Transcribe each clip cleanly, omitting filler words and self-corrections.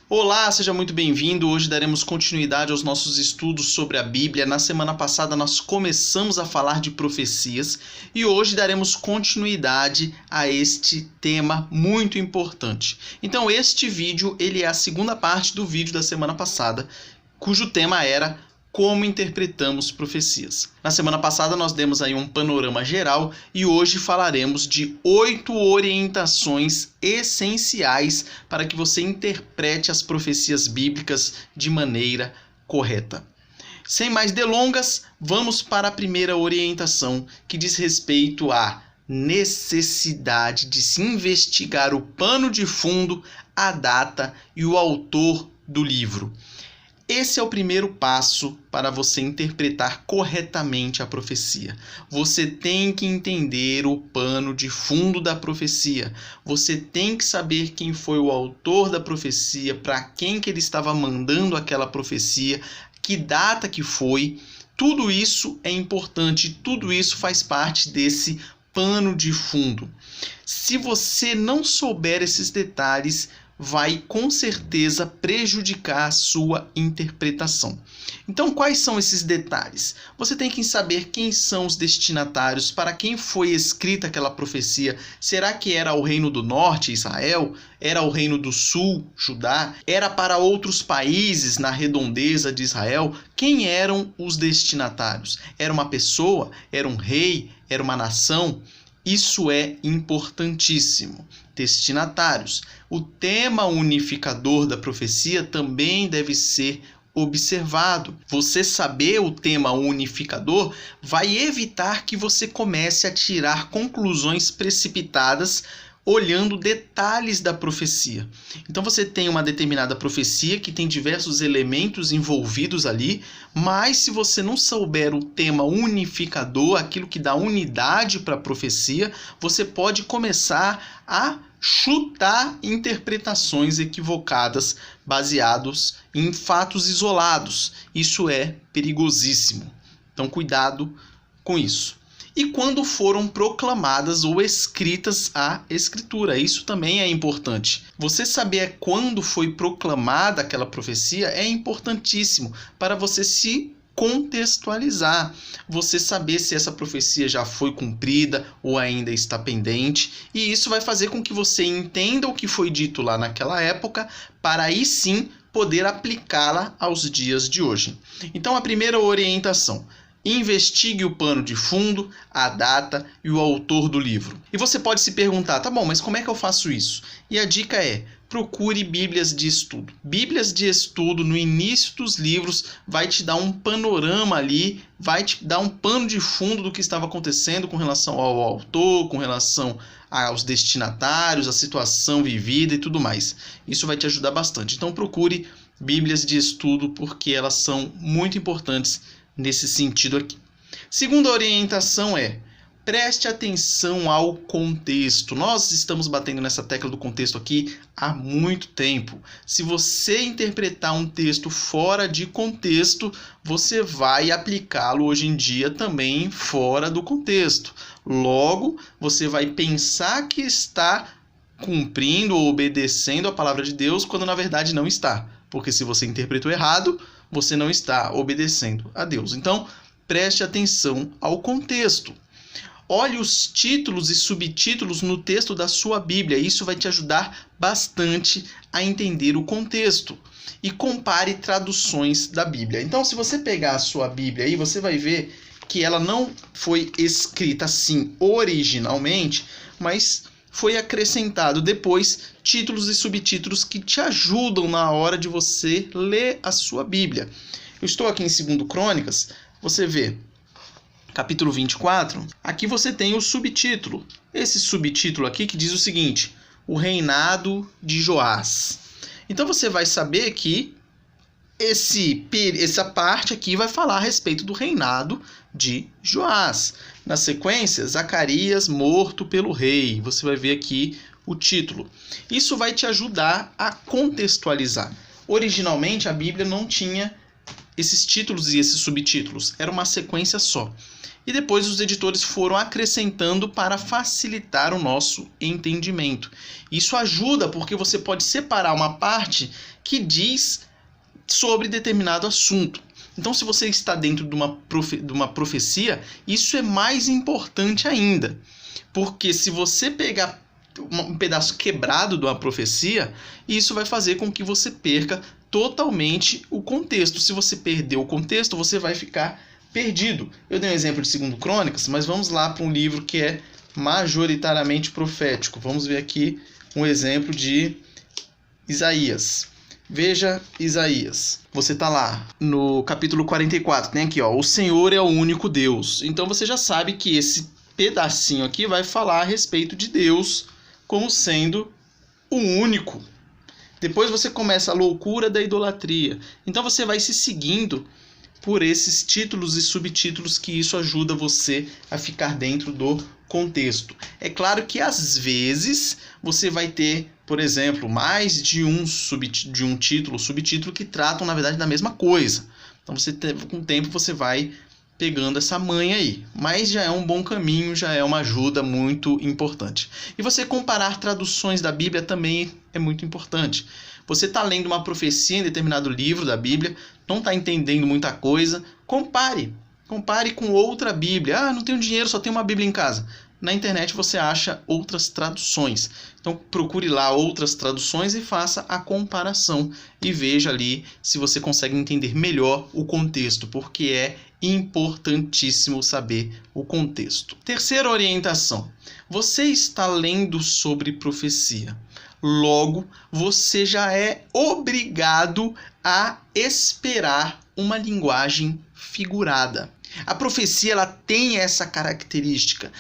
Olá, seja muito bem-vindo. Hoje daremos continuidade aos nossos estudos sobre a Bíblia. Na semana passada nós começamos a falar de profecias e hoje daremos continuidade a este tema muito importante. Então este vídeo ele é a segunda parte do vídeo da semana passada, cujo tema era como interpretamos profecias. Na semana passada nós demos aí um panorama geral e hoje falaremos de 8 orientações essenciais para que você interprete as profecias bíblicas de maneira correta. Sem mais delongas, vamos para a primeira orientação, que diz respeito à necessidade de se investigar o pano de fundo, a data e o autor do livro. Esse é o primeiro passo para você interpretar corretamente a profecia. Você tem que entender o pano de fundo da profecia. Você tem que saber quem foi o autor da profecia, para quem que ele estava mandando aquela profecia, que data que foi. Tudo isso é importante, tudo isso faz parte desse pano de fundo. Se você não souber esses detalhes, vai com certeza prejudicar a sua interpretação. Então, quais são esses detalhes? Você tem que saber quem são os destinatários, para quem foi escrita aquela profecia. Será que era o reino do norte, Israel? Era o reino do sul, Judá? Era para outros países na redondeza de Israel? Quem eram os destinatários? Era uma pessoa? Era um rei? Era uma nação? Isso é importantíssimo. Destinatários. O tema unificador da profecia também deve ser observado. Você saber o tema unificador vai evitar que você comece a tirar conclusões precipitadas olhando detalhes da profecia. Então você tem uma determinada profecia que tem diversos elementos envolvidos ali, mas se você não souber o tema unificador, aquilo que dá unidade para a profecia, você pode começar a chutar interpretações equivocadas baseados em fatos isolados. Isso é perigosíssimo. Então cuidado com isso. E quando foram proclamadas ou escritas a escritura. Isso também é importante. Você saber quando foi proclamada aquela profecia é importantíssimo para você se contextualizar. Você saber se essa profecia já foi cumprida ou ainda está pendente. E isso vai fazer com que você entenda o que foi dito lá naquela época, para aí sim poder aplicá-la aos dias de hoje. Então a primeira orientação: investigue o pano de fundo, a data e o autor do livro. E você pode se perguntar, tá bom, mas como é que eu faço isso? E a dica é: procure bíblias de estudo. Bíblias de estudo no início dos livros vai te dar um panorama ali, vai te dar um pano de fundo do que estava acontecendo com relação ao autor, com relação aos destinatários, a situação vivida e tudo mais. Isso vai te ajudar bastante. Então procure bíblias de estudo porque elas são muito importantes nesse sentido aqui. Segunda orientação é: preste atenção ao contexto. Nós estamos batendo nessa tecla do contexto aqui há muito tempo. Se você interpretar um texto fora de contexto, você vai aplicá-lo hoje em dia também fora do contexto. Logo, você vai pensar que está cumprindo ou obedecendo a palavra de Deus, quando na verdade não está. Porque se você interpretou errado, você não está obedecendo a Deus. Então, preste atenção ao contexto. Olhe os títulos e subtítulos no texto da sua Bíblia. Isso vai te ajudar bastante a entender o contexto. E compare traduções da Bíblia. Então, se você pegar a sua Bíblia aí, você vai ver que ela não foi escrita assim originalmente, mas foi acrescentado depois títulos e subtítulos que te ajudam na hora de você ler a sua Bíblia. Eu estou aqui em 2 Crônicas, você vê, capítulo 24, aqui você tem o subtítulo. Esse subtítulo aqui que diz o seguinte: o reinado de Joás. Então você vai saber que essa parte aqui vai falar a respeito do reinado de Joás. Na sequência, Zacarias morto pelo rei. Você vai ver aqui o título. Isso vai te ajudar a contextualizar. Originalmente, a Bíblia não tinha esses títulos e esses subtítulos. Era uma sequência só. E depois os editores foram acrescentando para facilitar o nosso entendimento. Isso ajuda porque você pode separar uma parte que diz sobre determinado assunto. Então, se você está dentro de uma profecia, isso é mais importante ainda. Porque se você pegar um pedaço quebrado de uma profecia, isso vai fazer com que você perca totalmente o contexto. Se você perder o contexto, você vai ficar perdido. Eu dei um exemplo de 2 Crônicas, mas vamos lá para um livro que é majoritariamente profético. Vamos ver aqui um exemplo de Isaías. Veja Isaías. Você está lá no capítulo 44. Tem aqui, ó, o Senhor é o único Deus. Então você já sabe que esse pedacinho aqui vai falar a respeito de Deus como sendo o único. Depois você começa a loucura da idolatria. Então você vai se seguindo por esses títulos e subtítulos, que isso ajuda você a ficar dentro do contexto. É claro que às vezes você vai ter, por exemplo, mais de um título, subtítulo que tratam, na verdade, da mesma coisa. Então com o tempo você vai pegando essa manha aí. Mas já é um bom caminho, já é uma ajuda muito importante. E você comparar traduções da Bíblia também é muito importante. Você está lendo uma profecia em determinado livro da Bíblia, não está entendendo muita coisa, compare com outra Bíblia. Ah, não tenho dinheiro, só tenho uma Bíblia em casa. Na internet você acha outras traduções. Então procure lá outras traduções e faça a comparação e veja ali se você consegue entender melhor o contexto, porque é importantíssimo saber o contexto. Terceira orientação. Você está lendo sobre profecia. Logo, você já é obrigado a esperar uma linguagem figurada. A profecia ela tem essa característica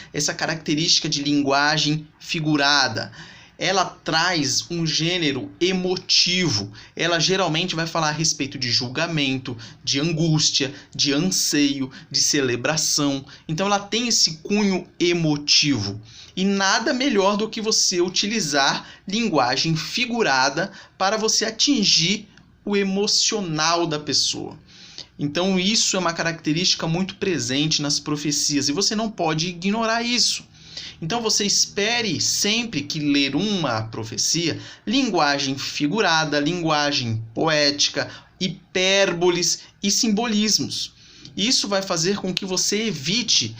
de linguagem figurada. Ela traz um gênero emotivo. Ela geralmente vai falar a respeito de julgamento, de angústia, de anseio, de celebração. Então ela tem esse cunho emotivo. E nada melhor do que você utilizar linguagem figurada para você atingir o emocional da pessoa. Então isso é uma característica muito presente nas profecias e você não pode ignorar isso. Então você espere sempre que ler uma profecia, linguagem figurada, linguagem poética, hipérboles e simbolismos. Isso vai fazer com que você evite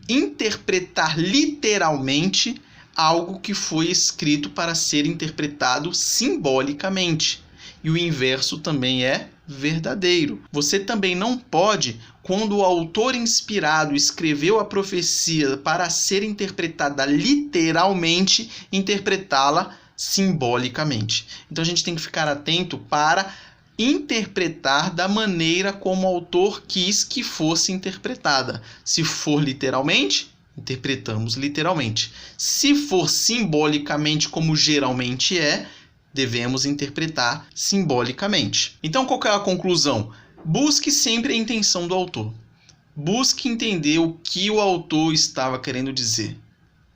interpretar literalmente algo que foi escrito para ser interpretado simbolicamente. E o inverso também é verdadeiro. Você também não pode, quando o autor inspirado escreveu a profecia para ser interpretada literalmente, interpretá-la simbolicamente. Então a gente tem que ficar atento para interpretar da maneira como o autor quis que fosse interpretada. Se for literalmente, interpretamos literalmente. Se for simbolicamente, como geralmente é, devemos interpretar simbolicamente. Então, qual que é a conclusão? Busque sempre a intenção do autor. Busque entender o que o autor estava querendo dizer.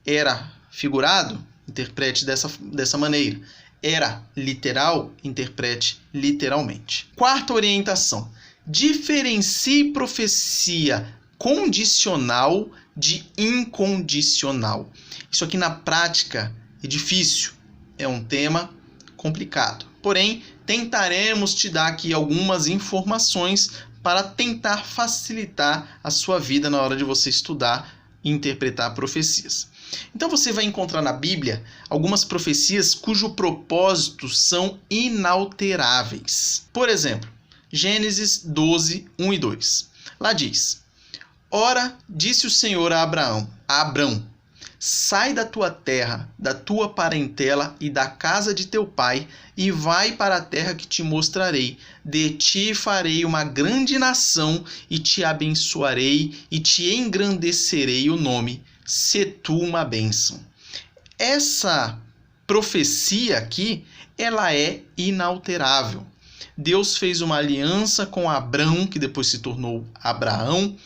Era figurado? Interprete dessa maneira. Era literal? Interprete literalmente. Quarta orientação. Diferencie profecia condicional de incondicional. Isso aqui na prática é difícil. É um tema complicado. Porém, tentaremos te dar aqui algumas informações para tentar facilitar a sua vida na hora de você estudar e interpretar profecias. Então você vai encontrar na Bíblia algumas profecias cujo propósito são inalteráveis. Por exemplo, Gênesis 12, 1 e 2. Lá diz: Ora, disse o Senhor a Abrão, sai da tua terra, da tua parentela e da casa de teu pai, e vai para a terra que te mostrarei. De ti farei uma grande nação, e te abençoarei, e te engrandecerei o nome. Se tu uma bênção. Essa profecia aqui, ela é inalterável. Deus fez uma aliança com Abrão, que depois se tornou Abraão,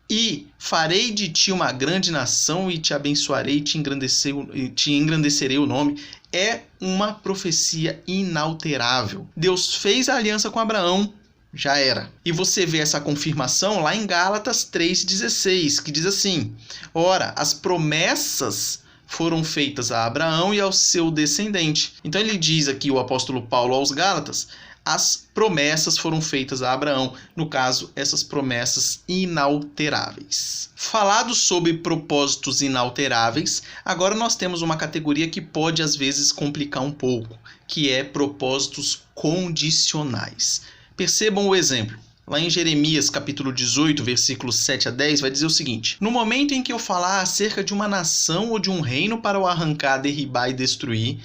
e farei de ti uma grande nação e te abençoarei e te engrandecerei o nome. É uma profecia inalterável. Deus fez a aliança com Abraão, já era. E você vê essa confirmação lá em Gálatas 3,16, que diz assim: ora, as promessas foram feitas a Abraão e ao seu descendente. Então ele diz aqui, o apóstolo Paulo aos Gálatas, as promessas foram feitas a Abraão. No caso, essas promessas inalteráveis. Falado sobre propósitos inalteráveis, agora nós temos uma categoria que pode às vezes complicar um pouco, que é propósitos condicionais. Percebam o exemplo. Lá em Jeremias, capítulo 18, versículos 7 a 10, vai dizer o seguinte: no momento em que eu falar acerca de uma nação ou de um reino para o arrancar, derribar e destruir,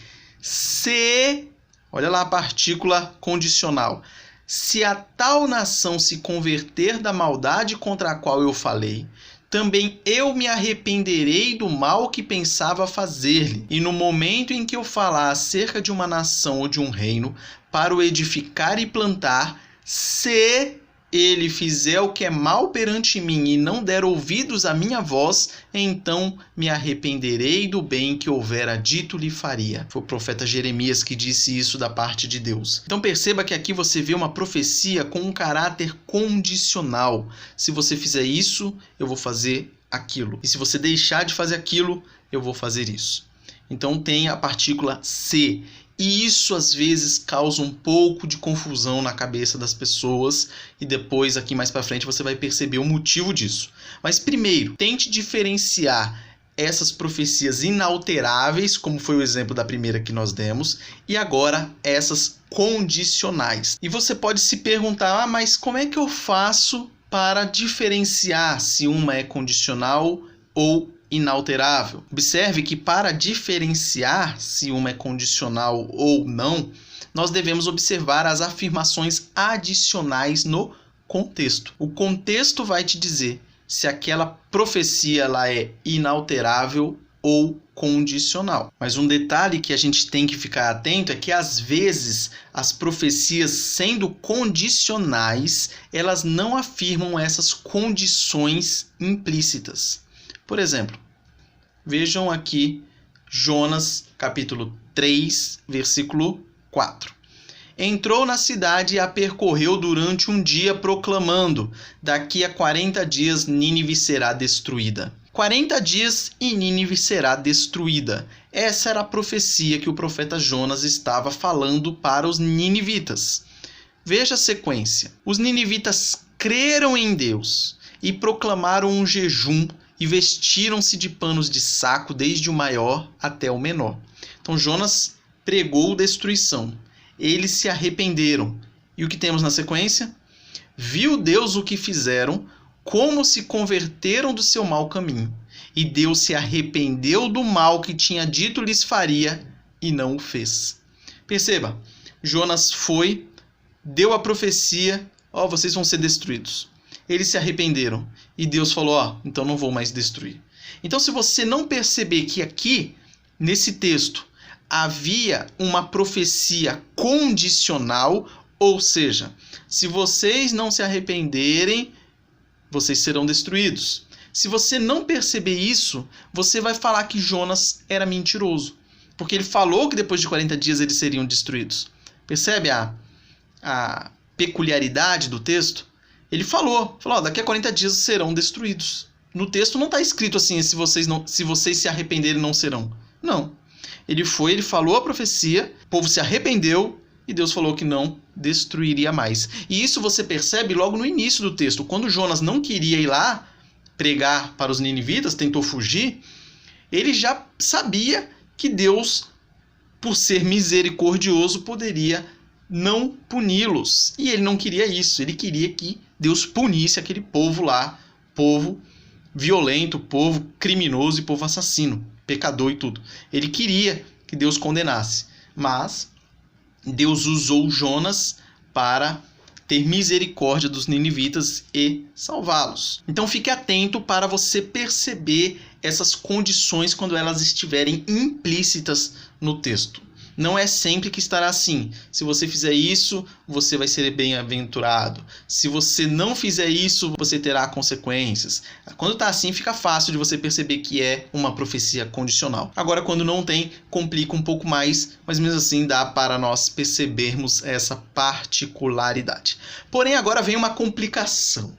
olha lá a partícula condicional, se a tal nação se converter da maldade contra a qual eu falei, também eu me arrependerei do mal que pensava fazer-lhe. E no momento em que eu falar acerca de uma nação ou de um reino, para o edificar e plantar, se ele fizer o que é mal perante mim e não der ouvidos à minha voz, então me arrependerei do bem que houvera dito lhe faria. Foi o profeta Jeremias que disse isso da parte de Deus. Então perceba que aqui você vê uma profecia com um caráter condicional. Se você fizer isso, eu vou fazer aquilo. E se você deixar de fazer aquilo, eu vou fazer isso. Então tem a partícula se. E isso às vezes causa um pouco de confusão na cabeça das pessoas e depois aqui mais para frente você vai perceber o motivo disso. Mas primeiro, tente diferenciar essas profecias inalteráveis, como foi o exemplo da primeira que nós demos, e agora essas condicionais. E você pode se perguntar, mas como é que eu faço para diferenciar se uma é condicional ou inalterável? Observe que para diferenciar se uma é condicional ou não, nós devemos observar as afirmações adicionais no contexto. O contexto vai te dizer se aquela profecia ela é inalterável ou condicional. Mas um detalhe que a gente tem que ficar atento é que às vezes as profecias sendo condicionais, elas não afirmam essas condições implícitas. Por exemplo, vejam aqui Jonas, capítulo 3, versículo 4. Entrou na cidade e a percorreu durante um dia, proclamando: daqui a 40 dias Nínive será destruída. 40 dias e Nínive será destruída. Essa era a profecia que o profeta Jonas estava falando para os ninivitas. Veja a sequência. Os ninivitas creram em Deus e proclamaram um jejum e vestiram-se de panos de saco, desde o maior até o menor. Então Jonas pregou destruição. Eles se arrependeram. E o que temos na sequência? Viu Deus o que fizeram, como se converteram do seu mau caminho. E Deus se arrependeu do mal que tinha dito lhes faria e não o fez. Perceba, Jonas foi, deu a profecia, vocês vão ser destruídos. Eles se arrependeram. E Deus falou, então não vou mais destruir. Então se você não perceber que aqui, nesse texto, havia uma profecia condicional, ou seja, se vocês não se arrependerem, vocês serão destruídos. Se você não perceber isso, você vai falar que Jonas era mentiroso. Porque ele falou que depois de 40 dias eles seriam destruídos. Percebe a peculiaridade do texto? Ele falou, daqui a 40 dias serão destruídos. No texto não está escrito assim, se vocês se arrependerem não serão. Não. Ele falou a profecia, o povo se arrependeu e Deus falou que não destruiria mais. E isso você percebe logo no início do texto. Quando Jonas não queria ir lá pregar para os ninivitas, tentou fugir, ele já sabia que Deus, por ser misericordioso, poderia não puni-los. E ele não queria isso, ele queria que Deus punisse aquele povo lá, povo violento, povo criminoso e povo assassino, pecador e tudo. Ele queria que Deus condenasse, mas Deus usou Jonas para ter misericórdia dos ninivitas e salvá-los. Então fique atento para você perceber essas condições quando elas estiverem implícitas no texto. Não é sempre que estará assim. Se você fizer isso, você vai ser bem-aventurado. Se você não fizer isso, você terá consequências. Quando está assim, fica fácil de você perceber que é uma profecia condicional. Agora, quando não tem, complica um pouco mais, mas mesmo assim dá para nós percebermos essa particularidade. Porém, agora vem uma complicação.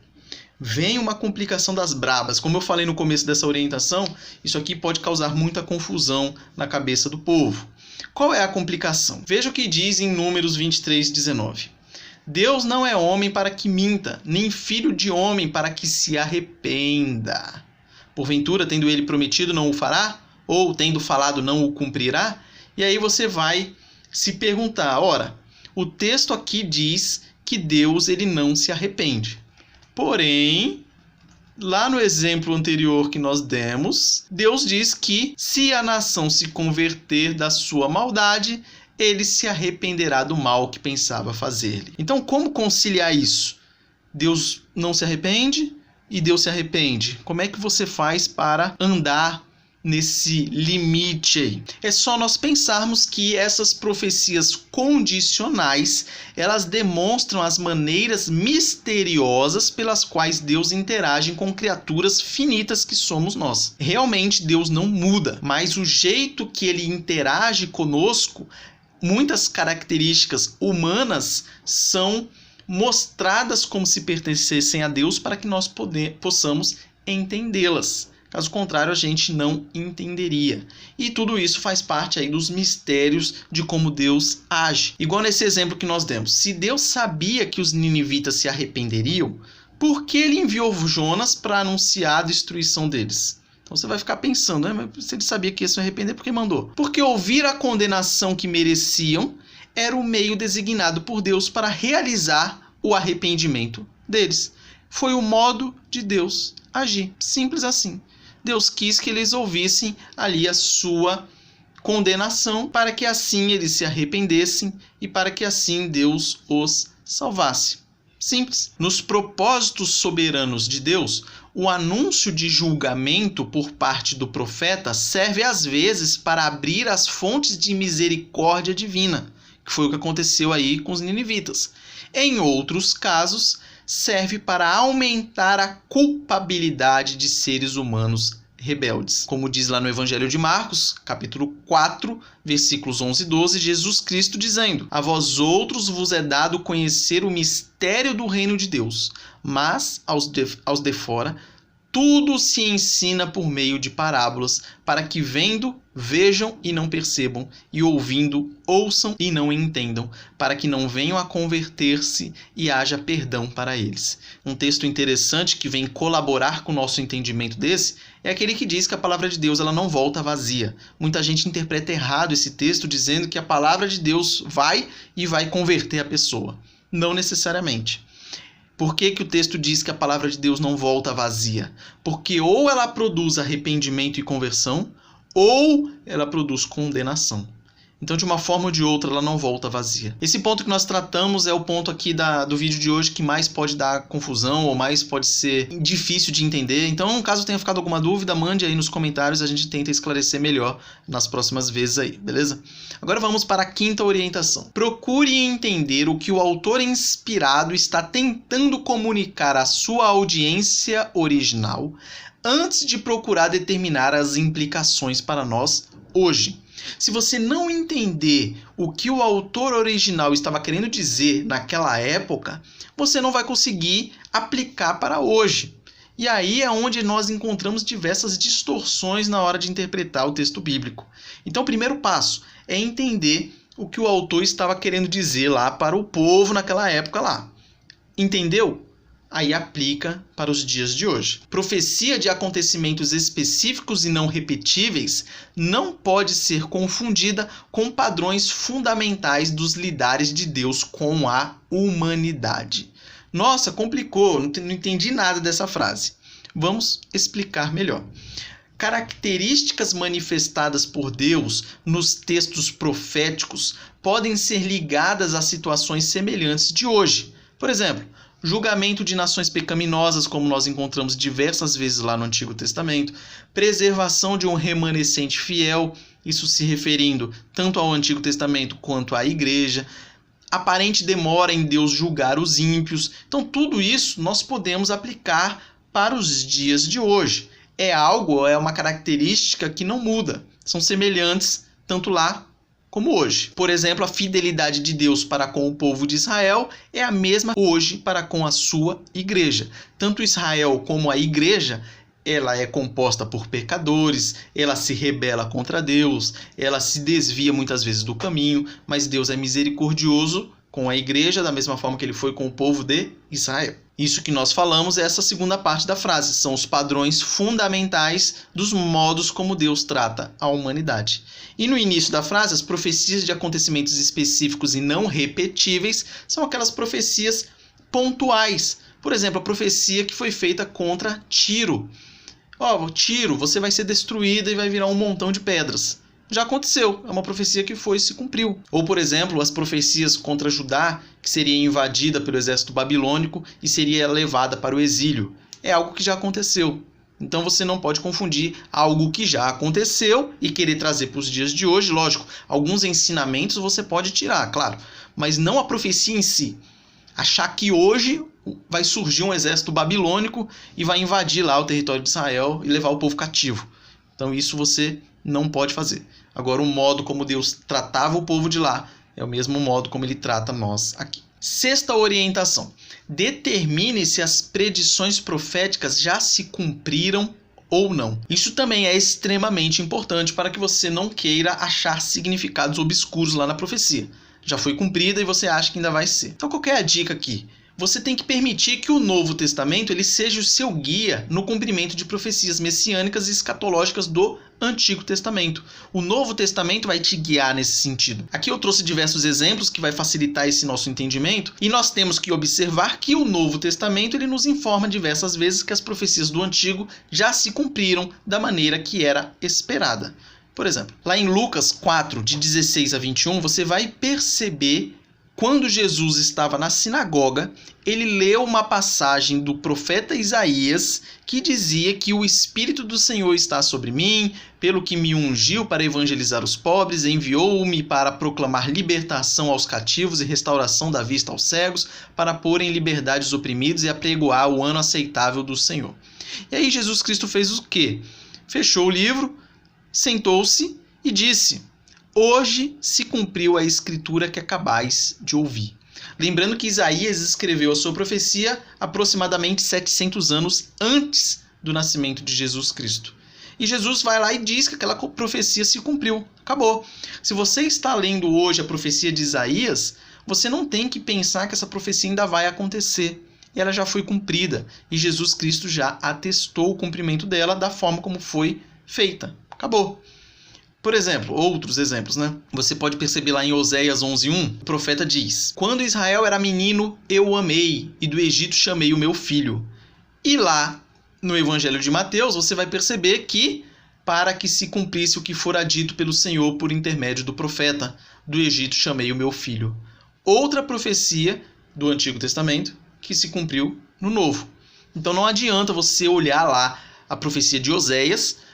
Vem uma complicação das brabas. Como eu falei no começo dessa orientação, isso aqui pode causar muita confusão na cabeça do povo. Qual é a complicação? Veja o que diz em Números 23:19. Deus não é homem para que minta, nem filho de homem para que se arrependa. Porventura, tendo ele prometido, não o fará? Ou, tendo falado, não o cumprirá? E aí você vai se perguntar, ora, o texto aqui diz que Deus ele não se arrepende. Porém, lá no exemplo anterior que nós demos, Deus diz que se a nação se converter da sua maldade, ele se arrependerá do mal que pensava fazer-lhe. Então, como conciliar isso? Deus não se arrepende e Deus se arrepende. Como é que você faz para andar nesse limite aí? É só nós pensarmos que essas profecias condicionais, elas demonstram as maneiras misteriosas pelas quais Deus interage com criaturas finitas que somos nós. Realmente Deus não muda, mas o jeito que ele interage conosco, muitas características humanas são mostradas como se pertencessem a Deus para que nós possamos entendê-las. Caso contrário, a gente não entenderia. E tudo isso faz parte aí dos mistérios de como Deus age. Igual nesse exemplo que nós demos. Se Deus sabia que os ninivitas se arrependeriam, por que ele enviou Jonas para anunciar a destruição deles? Então você vai ficar pensando, né? Mas se ele sabia que ia se arrepender, por que mandou? Porque ouvir a condenação que mereciam era o meio designado por Deus para realizar o arrependimento deles. Foi o modo de Deus agir. Simples assim. Deus quis que eles ouvissem ali a sua condenação para que assim eles se arrependessem e para que assim Deus os salvasse. Simples. Nos propósitos soberanos de Deus, o anúncio de julgamento por parte do profeta serve às vezes para abrir as fontes de misericórdia divina, que foi o que aconteceu aí com os ninivitas. Em outros casos, serve para aumentar a culpabilidade de seres humanos rebeldes. Como diz lá no Evangelho de Marcos, capítulo 4, versículos 11 e 12, Jesus Cristo dizendo: A vós outros vos é dado conhecer o mistério do reino de Deus, mas aos de fora tudo se ensina por meio de parábolas, para que vendo, vejam e não percebam, e ouvindo, ouçam e não entendam, para que não venham a converter-se e haja perdão para eles. Um texto interessante que vem colaborar com o nosso entendimento desse é aquele que diz que a palavra de Deus ela não volta vazia. Muita gente interpreta errado esse texto dizendo que a palavra de Deus vai e vai converter a pessoa. Não necessariamente. Por que que o texto diz que a palavra de Deus não volta vazia? Porque ou ela produz arrependimento e conversão, ou ela produz condenação. Então, de uma forma ou de outra, ela não volta vazia. Esse ponto que nós tratamos é o ponto aqui do vídeo de hoje que mais pode dar confusão ou mais pode ser difícil de entender. Então, caso tenha ficado alguma dúvida, mande aí nos comentários, a gente tenta esclarecer melhor nas próximas vezes aí, beleza? Agora vamos para a quinta orientação. Procure entender o que o autor inspirado está tentando comunicar à sua audiência original antes de procurar determinar as implicações para nós hoje. Se você não entender o que o autor original estava querendo dizer naquela época, você não vai conseguir aplicar para hoje. E aí é onde nós encontramos diversas distorções na hora de interpretar o texto bíblico. Então, o primeiro passo é entender o que o autor estava querendo dizer lá para o povo naquela época lá. Entendeu? Aí aplica para os dias de hoje. Profecia de acontecimentos específicos e não repetíveis não pode ser confundida com padrões fundamentais dos lidares de Deus com a humanidade. Nossa, complicou, não entendi nada dessa frase. Vamos explicar melhor. Características manifestadas por Deus nos textos proféticos podem ser ligadas a situações semelhantes de hoje. Por exemplo, julgamento de nações pecaminosas, como nós encontramos diversas vezes lá no Antigo Testamento, preservação de um remanescente fiel, isso se referindo tanto ao Antigo Testamento quanto à igreja, aparente demora em Deus julgar os ímpios. Então tudo isso nós podemos aplicar para os dias de hoje. É uma característica que não muda, são semelhantes tanto lá como hoje. Por exemplo, a fidelidade de Deus para com o povo de Israel é a mesma hoje para com a sua igreja. Tanto Israel como a igreja, ela é composta por pecadores, ela se rebela contra Deus, ela se desvia muitas vezes do caminho, mas Deus é misericordioso com a igreja da mesma forma que ele foi com o povo de Israel. Isso que nós falamos é essa segunda parte da frase, são os padrões fundamentais dos modos como Deus trata a humanidade. E no início da frase, as profecias de acontecimentos específicos e não repetíveis são aquelas profecias pontuais. Por exemplo, a profecia que foi feita contra Tiro. Tiro, você vai ser destruída e vai virar um montão de pedras. Já aconteceu, é uma profecia que se cumpriu. Ou, por exemplo, as profecias contra Judá, que seria invadida pelo exército babilônico e seria levada para o exílio. É algo que já aconteceu. Então você não pode confundir algo que já aconteceu e querer trazer para os dias de hoje. Lógico, alguns ensinamentos você pode tirar, claro, mas não a profecia em si. Achar que hoje vai surgir um exército babilônico e vai invadir lá o território de Israel e levar o povo cativo. Então isso você não pode fazer. Agora, o modo como Deus tratava o povo de lá é o mesmo modo como ele trata nós aqui. Sexta orientação. Determine se as predições proféticas já se cumpriram ou não. Isso também é extremamente importante para que você não queira achar significados obscuros lá na profecia. Já foi cumprida e você acha que ainda vai ser. Então, qual que é a dica aqui? Você tem que permitir que o Novo Testamento ele seja o seu guia no cumprimento de profecias messiânicas e escatológicas do Antigo Testamento. O Novo Testamento vai te guiar nesse sentido. Aqui eu trouxe diversos exemplos que vai facilitar esse nosso entendimento e nós temos que observar que o Novo Testamento ele nos informa diversas vezes que as profecias do Antigo já se cumpriram da maneira que era esperada. Por exemplo, lá em Lucas 4, de 16 a 21, você vai perceber quando Jesus estava na sinagoga, ele leu uma passagem do profeta Isaías que dizia que o Espírito do Senhor está sobre mim, pelo que me ungiu para evangelizar os pobres, enviou-me para proclamar libertação aos cativos e restauração da vista aos cegos, para pôr em liberdade os oprimidos e apregoar o ano aceitável do Senhor. E aí Jesus Cristo fez o quê? Fechou o livro, sentou-se e disse: hoje se cumpriu a escritura que acabais de ouvir. Lembrando que Isaías escreveu a sua profecia aproximadamente 700 anos antes do nascimento de Jesus Cristo. E Jesus vai lá e diz que aquela profecia se cumpriu. Acabou. Se você está lendo hoje a profecia de Isaías, você não tem que pensar que essa profecia ainda vai acontecer. E ela já foi cumprida. E Jesus Cristo já atestou o cumprimento dela da forma como foi feita. Acabou. Por exemplo, outros exemplos, né? Você pode perceber lá em Oséias 11:1, o profeta diz: quando Israel era menino, eu o amei, e do Egito chamei o meu filho. E lá, no Evangelho de Mateus, você vai perceber que, para que se cumprisse o que fora dito pelo Senhor por intermédio do profeta, do Egito chamei o meu filho. Outra profecia do Antigo Testamento que se cumpriu no Novo. Então não adianta você olhar lá a profecia de Oséias,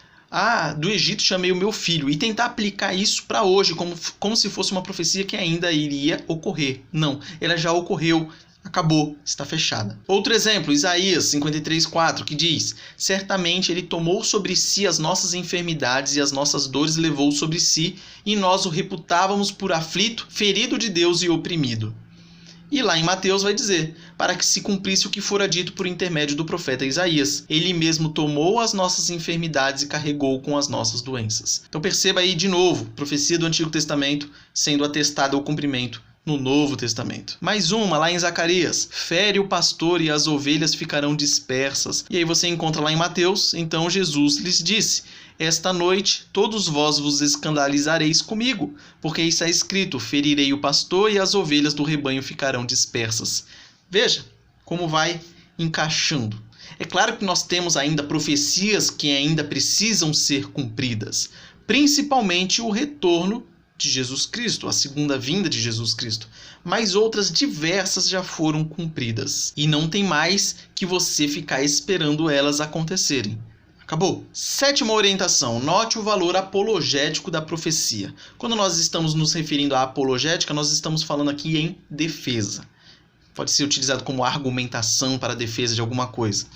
do Egito chamei o meu filho, e tentar aplicar isso para hoje, como se fosse uma profecia que ainda iria ocorrer. Não, ela já ocorreu, acabou, está fechada. Outro exemplo, Isaías 53:4, que diz: certamente ele tomou sobre si as nossas enfermidades e as nossas dores levou sobre si, e nós o reputávamos por aflito, ferido de Deus e oprimido. E lá em Mateus vai dizer: para que se cumprisse o que fora dito por intermédio do profeta Isaías. Ele mesmo tomou as nossas enfermidades e carregou com as nossas doenças. Então perceba aí de novo, profecia do Antigo Testamento sendo atestada ao cumprimento no Novo Testamento. Mais uma lá em Zacarias: fere o pastor e as ovelhas ficarão dispersas. E aí você encontra lá em Mateus: então Jesus lhes disse: esta noite todos vós vos escandalizareis comigo, porque está escrito: ferirei o pastor e as ovelhas do rebanho ficarão dispersas. Veja como vai encaixando. É claro que nós temos ainda profecias que ainda precisam ser cumpridas, principalmente o retorno de Jesus Cristo, a segunda vinda de Jesus Cristo, mas outras diversas já foram cumpridas. E não tem mais que você ficar esperando elas acontecerem. Acabou. Sétima orientação. Note o valor apologético da profecia. Quando nós estamos nos referindo à apologética, nós estamos falando aqui em defesa. Pode ser utilizado como argumentação para a defesa de alguma coisa.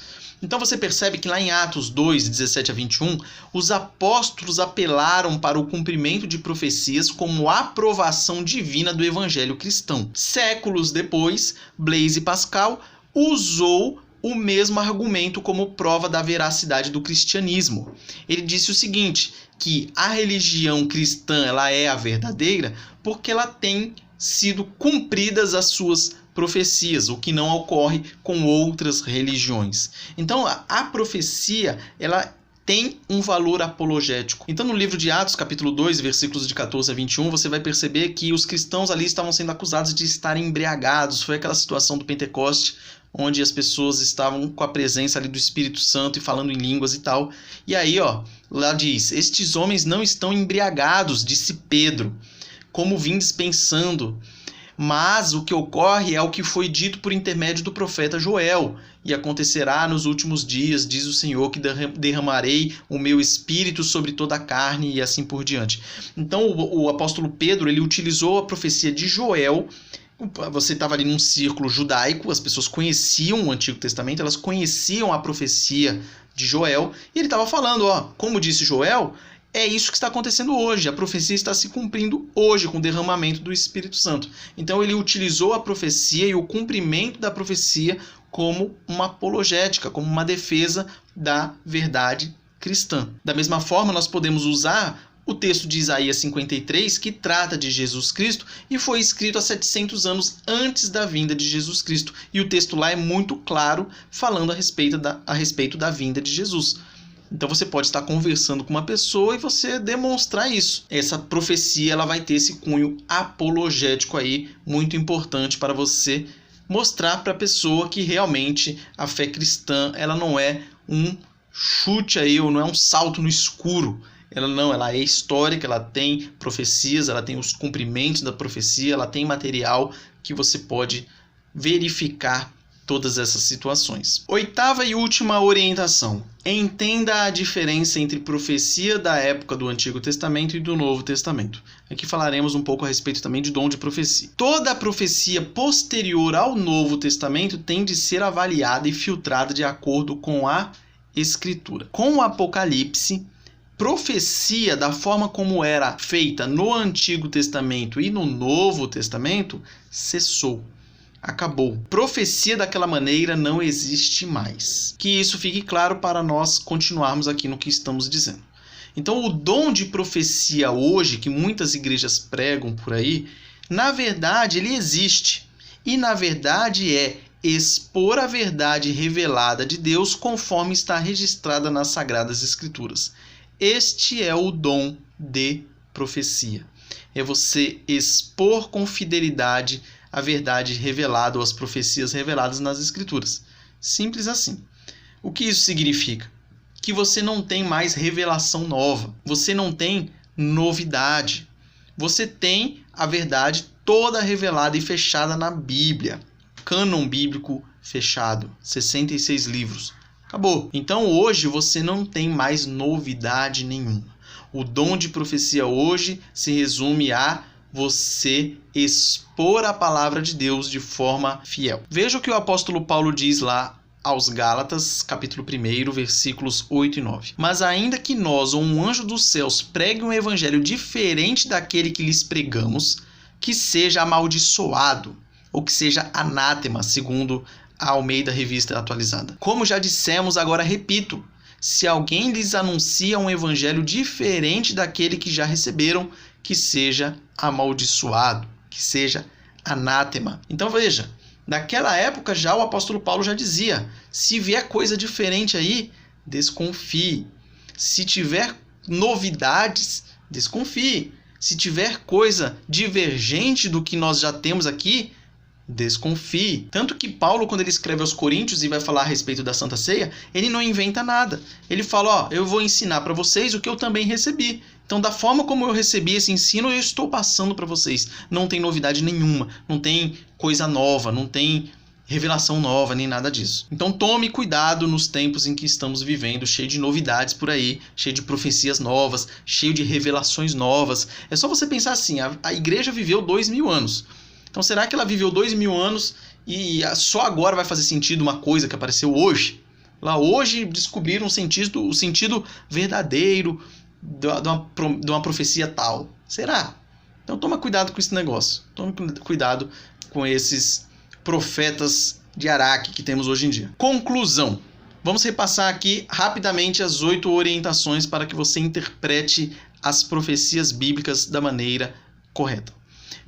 Então você percebe que lá em Atos 2, 17 a 21, os apóstolos apelaram para o cumprimento de profecias como aprovação divina do evangelho cristão. Séculos depois, Blaise Pascal usou o mesmo argumento como prova da veracidade do cristianismo. Ele disse o seguinte, que a religião cristã ela é a verdadeira porque ela tem sido cumpridas as suas profecias, o que não ocorre com outras religiões. Então, a profecia, ela tem um valor apologético. Então, no livro de Atos, capítulo 2, versículos de 14 a 21, você vai perceber que os cristãos ali estavam sendo acusados de estarem embriagados. Foi aquela situação do Pentecoste, onde as pessoas estavam com a presença ali do Espírito Santo e falando em línguas e tal. E aí, lá diz, estes homens não estão embriagados, disse Pedro, como vindes pensando, mas o que ocorre é o que foi dito por intermédio do profeta Joel. E acontecerá nos últimos dias, diz o Senhor, que derramarei o meu espírito sobre toda a carne e assim por diante. Então o apóstolo Pedro ele utilizou a profecia de Joel. Você estava ali num círculo judaico, as pessoas conheciam o Antigo Testamento, elas conheciam a profecia de Joel. E ele estava falando, como disse Joel, é isso que está acontecendo hoje. A profecia está se cumprindo hoje com o derramamento do Espírito Santo. Então ele utilizou a profecia e o cumprimento da profecia como uma apologética, como uma defesa da verdade cristã. Da mesma forma, nós podemos usar o texto de Isaías 53, que trata de Jesus Cristo e foi escrito há 700 anos antes da vinda de Jesus Cristo. E o texto lá é muito claro, falando a respeito da vinda de Jesus. Então você pode estar conversando com uma pessoa e você demonstrar isso. Essa profecia ela vai ter esse cunho apologético aí, muito importante para você mostrar para a pessoa que realmente a fé cristã ela não é um chute aí, ou não é um salto no escuro. Ela é histórica, ela tem profecias, ela tem os cumprimentos da profecia, ela tem material que você pode verificar todas essas situações. Oitava e última orientação. Entenda a diferença entre profecia da época do Antigo Testamento e do Novo Testamento. Aqui falaremos um pouco a respeito também de dom de profecia. Toda a profecia posterior ao Novo Testamento tem de ser avaliada e filtrada de acordo com a Escritura. Com o Apocalipse, profecia da forma como era feita no Antigo Testamento e no Novo Testamento cessou. Acabou. Profecia daquela maneira não existe mais. Que isso fique claro para nós continuarmos aqui no que estamos dizendo. Então, o dom de profecia hoje, que muitas igrejas pregam por aí, na verdade ele existe. E na verdade é expor a verdade revelada de Deus conforme está registrada nas Sagradas Escrituras. Este é o dom de profecia. É você expor com fidelidade a verdade revelada ou as profecias reveladas nas Escrituras. Simples assim. O que isso significa? Que você não tem mais revelação nova. Você não tem novidade. Você tem a verdade toda revelada e fechada na Bíblia. Cânon bíblico fechado. 66 livros. Acabou. Então hoje você não tem mais novidade nenhuma. O dom de profecia hoje se resume a você expor a palavra de Deus de forma fiel. Veja o que o apóstolo Paulo diz lá aos Gálatas, capítulo 1, versículos 8 e 9. Mas ainda que nós ou um anjo dos céus pregue um evangelho diferente daquele que lhes pregamos, que seja amaldiçoado, ou que seja anátema, segundo a Almeida Revista Atualizada. Como já dissemos, agora repito, se alguém lhes anuncia um evangelho diferente daquele que já receberam, que seja amaldiçoado, que seja anátema. Então veja, naquela época já o apóstolo Paulo já dizia, se vier coisa diferente aí, desconfie. Se tiver novidades, desconfie. Se tiver coisa divergente do que nós já temos aqui, desconfie. Tanto que Paulo, quando ele escreve aos Coríntios e vai falar a respeito da Santa Ceia, ele não inventa nada. Ele fala, eu vou ensinar para vocês o que eu também recebi. Então, da forma como eu recebi esse ensino, eu estou passando para vocês. Não tem novidade nenhuma, não tem coisa nova, não tem revelação nova, nem nada disso. Então tome cuidado nos tempos em que estamos vivendo, cheio de novidades por aí, cheio de profecias novas, cheio de revelações novas. É só você pensar assim, a igreja viveu 2000 anos. Então será que ela viveu 2000 anos e só agora vai fazer sentido uma coisa que apareceu hoje? Lá hoje descobriram o sentido verdadeiro de uma profecia tal. Será? Então toma cuidado com esse negócio. Tome cuidado com esses profetas de Araque que temos hoje em dia. Conclusão. Vamos repassar aqui rapidamente as 8 orientações para que você interprete as profecias bíblicas da maneira correta.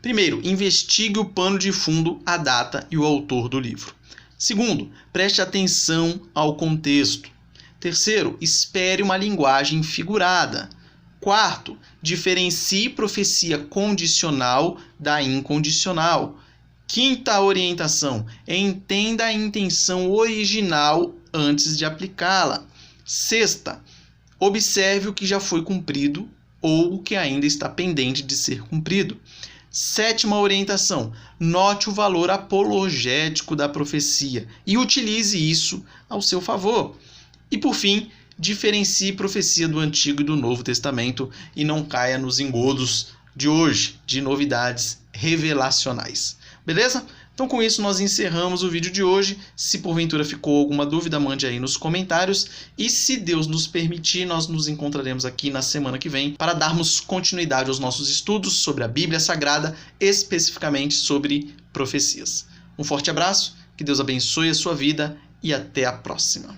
Primeiro, investigue o pano de fundo, a data e o autor do livro. Segundo, preste atenção ao contexto. Terceiro, espere uma linguagem figurada. Quarto, diferencie profecia condicional da incondicional. Quinta orientação, entenda a intenção original antes de aplicá-la. Sexta, observe o que já foi cumprido ou o que ainda está pendente de ser cumprido. Sétima orientação, note o valor apologético da profecia e utilize isso ao seu favor. E por fim, diferencie profecia do Antigo e do Novo Testamento e não caia nos engodos de hoje, de novidades revelacionais. Beleza? Então com isso nós encerramos o vídeo de hoje. Se porventura ficou alguma dúvida, mande aí nos comentários. E se Deus nos permitir, nós nos encontraremos aqui na semana que vem para darmos continuidade aos nossos estudos sobre a Bíblia Sagrada, especificamente sobre profecias. Um forte abraço, que Deus abençoe a sua vida e até a próxima.